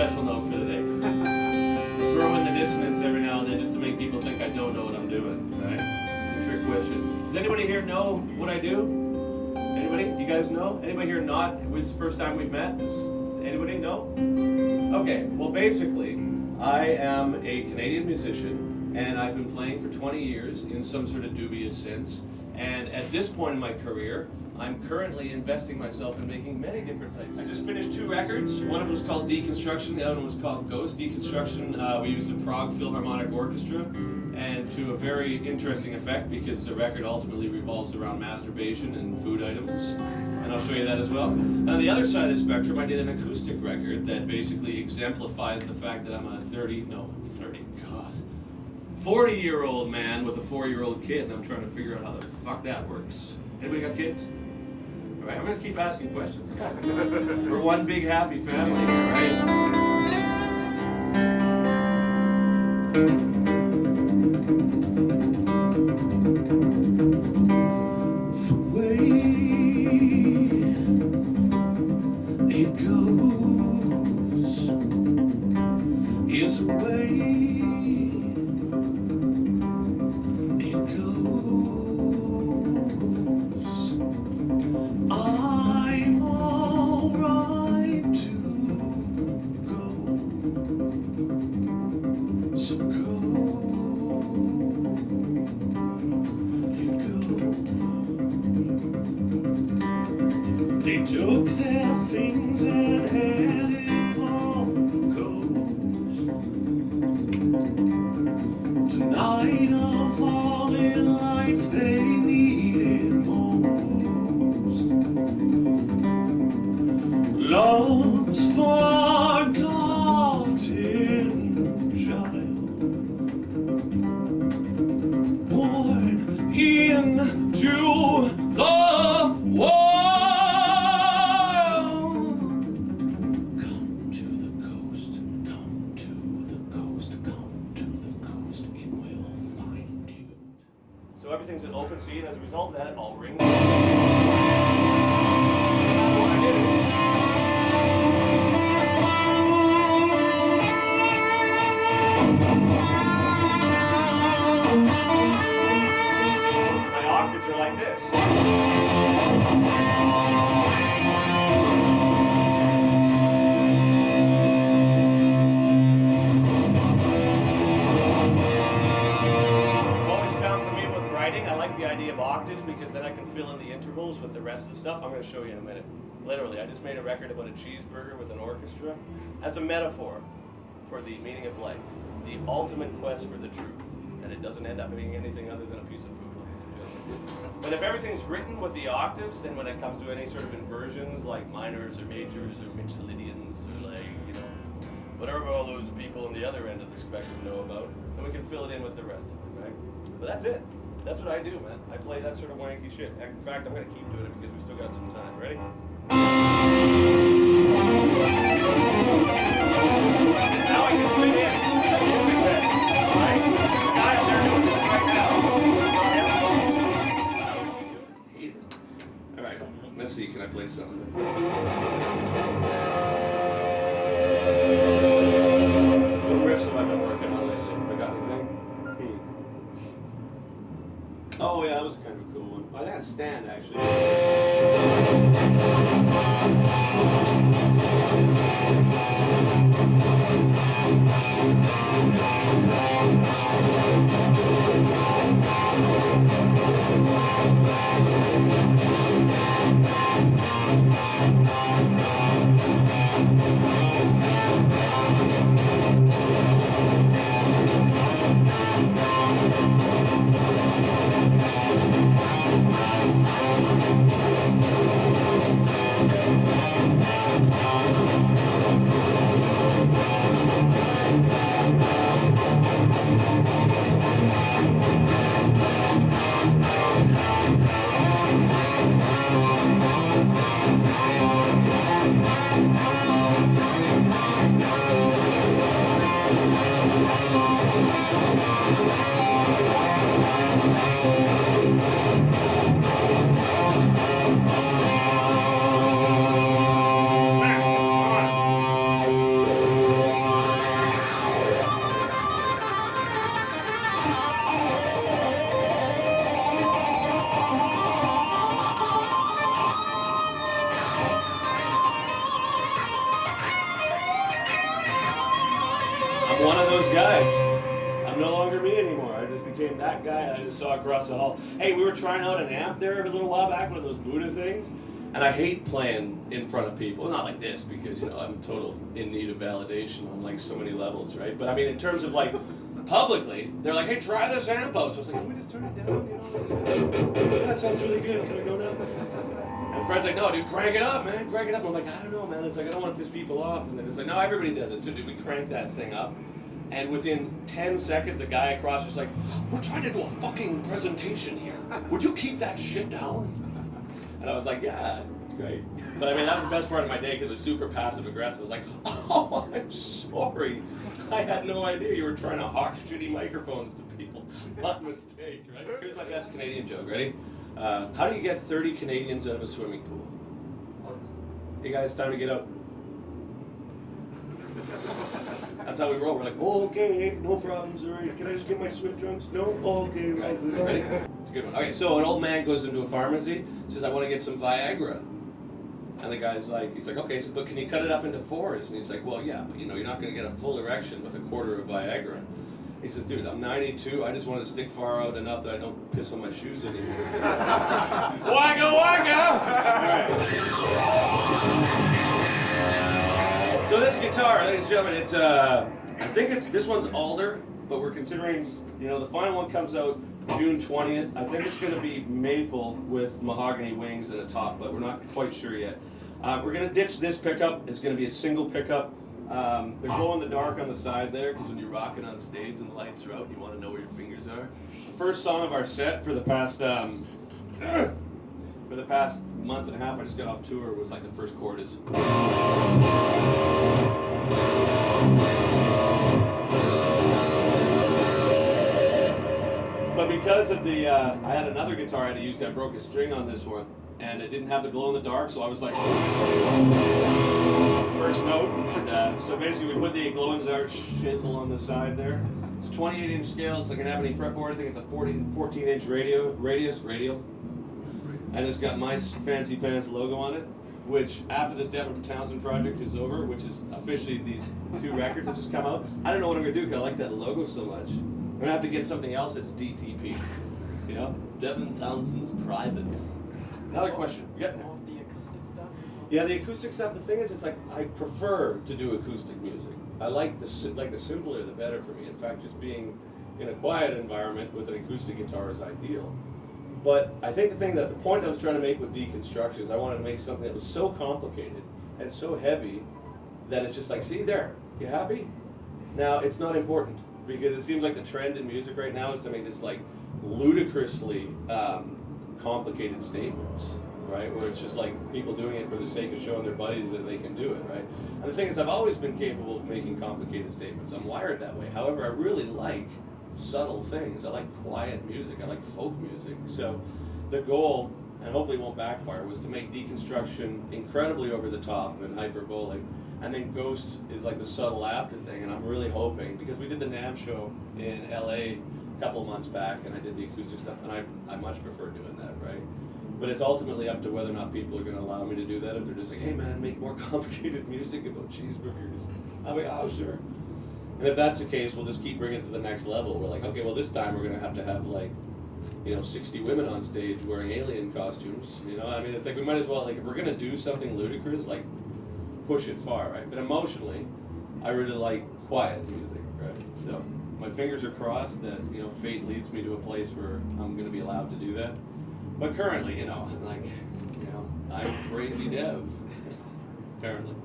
special note for the day. Throw in the dissonance every now and then just to make people think I don't know what I'm doing, right? It's a trick question. Does anybody here know what I do? Anybody? You guys know? Anybody here not? It was the first time we've met? Does anybody know? Okay, well basically, I am a Canadian musician, and I've been playing for 20 years in some sort of dubious sense. And at this point in my career, I'm currently investing myself in making many different types. I just finished 2 records. One of them was called Deconstruction, the other one was called Ghost. Deconstruction, we used the Prague Philharmonic Orchestra, and to a very interesting effect because the record ultimately revolves around masturbation and food items. And I'll show you that as well. And on the other side of the spectrum, I did an acoustic record that basically exemplifies the fact that I'm a 40-year-old man with a 4-year-old kid, and I'm trying to figure out how the fuck that works. Anybody got kids? All right, I'm going to keep asking questions, guys. We're one big happy family here, right? They took their things and headed for coast. Tonight of all in life they needed most. Love's forgotten child, born into the world. So everything's an open C, and as a result of that, I'll ring. So no matter what I do, my octaves are like this. I like the idea of octaves because then I can fill in the intervals with the rest of the stuff. I'm going to show you in a minute. Literally, I just made a record about a cheeseburger with an orchestra as a metaphor for the meaning of life, the ultimate quest for the truth, and it doesn't end up being anything other than a piece of food, ladies and gentlemen. But if everything's written with the octaves, then when it comes to any sort of inversions like minors or majors or mixolydians or like, you know, whatever all those people on the other end of the spectrum know about, then we can fill it in with the rest of it, right? But that's it. That's what I do, man. I play that sort of wanky shit. In fact, I'm going to keep doing it because we still got some time. Ready? Now I can fit in the MusikMesse, right? There's a guy out there doing this right now. All right, let's see. Can I play something? What riffs have I been working on lately? I got anything? Oh yeah, that was kind of a cool one. I think that's Stand actually. I'm one of those guys. I'm no longer me anymore. I just became that guy I just saw across the hall. Hey, we were trying out an amp there a little while back, one of those Buddha things. And I hate playing in front of people. Not like this, because, you know, I'm total in need of validation on like so many levels, right? But I mean, in terms of like publicly, they're like, hey, try this amp out. So I was like, can we just turn it down? You know, that sounds really good. Can we go down? And Fred's like, no, dude, crank it up, man. Crank it up. I'm like, I don't know, man. It's like, I don't want to piss people off. And then it's like, no, everybody does it. So dude, we crank that thing up. And within 10 seconds, a guy across was like, we're trying to do a fucking presentation here. Would you keep that shit down? And I was like, yeah, great. But I mean, that was the best part of my day because it was super passive aggressive. I was like, oh, I'm sorry. I had no idea you were trying to hawk shitty microphones to people. Not a mistake, right? Here's my best Canadian joke. Ready? How do you get 30 Canadians out of a swimming pool? Hey guys, it's time to get out. That's how we roll. We're like, oh, okay, no problems, all right. Can I just get my swim trunks? No? Oh, okay, right. Ready? It's a good one. Okay, so an old man goes into a pharmacy, says, I want to get some Viagra. And the guy's like, he's like, okay, so, but can you cut it up into 4s? And he's like, well, yeah, but you know, you're not going to get a full erection with a quarter of Viagra. He says, dude, I'm 92. I just want to stick far out enough that I don't piss on my shoes anymore. Wacka, wacka! All right. So this guitar, ladies and gentlemen, it's I think this one's alder, but we're considering, you know, the final one comes out June 20th. I think it's going to be maple with mahogany wings and a top, but we're not quite sure yet. We're going to ditch this pickup. It's going to be a single pickup. They're glow in the dark on the side there, because when you're rocking on stage and the lights are out, you want to know where your fingers are. The first song of our set for the past month and a half, I just got off tour, was like the first chord is. But because of the, I had another guitar I had to use, I broke a string on this one, and it didn't have the glow in the dark, so I was like, first note, and so basically we put the glow in the dark shizzle on the side there. It's a 28-inch scale, it's like an ebony fretboard, I think it's a 14-inch radius, and it's got my fancy pants logo on it, which after this Devin Townsend project is over, which is officially these 2 records that just come out, I don't know what I'm going to do because I like that logo so much. I'm going to have to get something else that's DTP, you know? Devin Townsend's Private. Another question. You got there? The acoustic stuff? Yeah, the acoustic stuff, the thing is, it's like, I prefer to do acoustic music. I like the simpler the better for me. In fact, just being in a quiet environment with an acoustic guitar is ideal. But I think the point I was trying to make with deconstruction is I wanted to make something that was so complicated and so heavy that it's just like, see there, you happy? Now, it's not important, because it seems like the trend in music right now is to make this like ludicrously complicated statements, right? Where it's just like people doing it for the sake of showing their buddies that they can do it, right? And the thing is, I've always been capable of making complicated statements. I'm wired that way. However, I really like subtle things. I like quiet music. I like folk music. So the goal, and hopefully it won't backfire, was to make deconstruction incredibly over the top and hyperbolic, and then Ghost is like the subtle after thing. And I'm really hoping, because we did the NAMM show in LA a couple of months back, and I did the acoustic stuff, and I much prefer doing that, right? But it's ultimately up to whether or not people are going to allow me to do that. If they're just like, hey man, make more complicated music about cheeseburgers, I'll be like, oh sure. And if that's the case, we'll just keep bringing it to the next level. We're like, okay, well this time we're going to have like, you know, 60 women on stage wearing alien costumes. You know, I mean, it's like we might as well, like, if we're going to do something ludicrous, like, push it far, right? But emotionally, I really like quiet music, right? So my fingers are crossed that, you know, fate leads me to a place where I'm going to be allowed to do that. But currently, you know, like, you know, I'm crazy Dev, apparently.